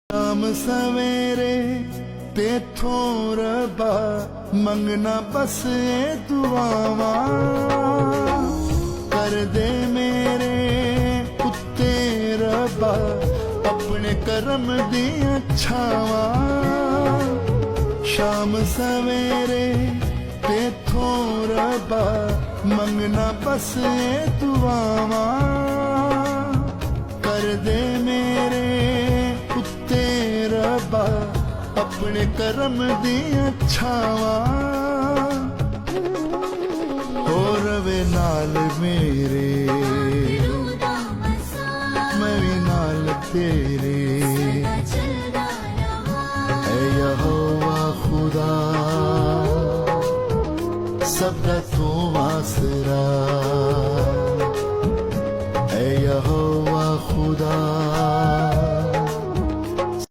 शाम सवेरे तेथों रबा मंगना बस ये दुआवां कर दे मेरे उत्ते रबा अपने करम दियां छावां। शाम सवेरे तेथों रबा मंगना बस ये दुआवां कर दे मेरे उत्ते रबा अपने करम दियां छावां। हो रवे नाल मेरे मैं भी नाल तेरे ऐ यहोवा खुदा सबका तू आसरा।